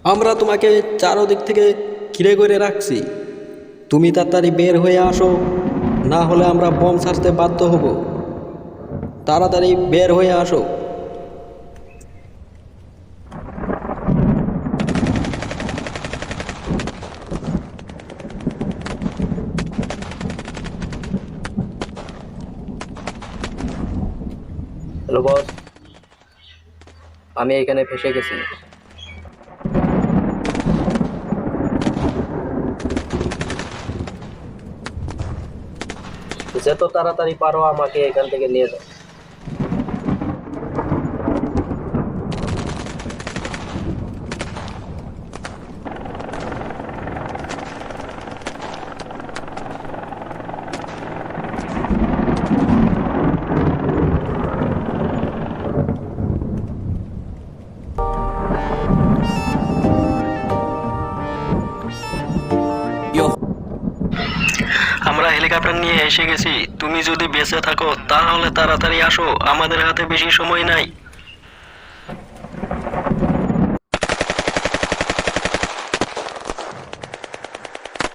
আমরা তোমাকে চারদিক থেকে ঘিরে করে রাখছি। তুমি তাড়াতাড়ি বের হয়ে আসো, না হলে আমরা বোম ছাড়তে বাধ্য হব। তাড়াতাড়ি বের হয়ে আসো। হ্যালো বস, আমি এখানে ফেসে গেছি। যত তাড়াতাড়ি পারো আমাকে এখান থেকে নিয়ে যাও। আমরা হেলিকপ্টার নিয়ে এসে গেছি। তুমি যদি বেঁচে থাকো তাহলে তাড়াতাড়ি আসো, আমাদের হাতে বেশি সময় নাই।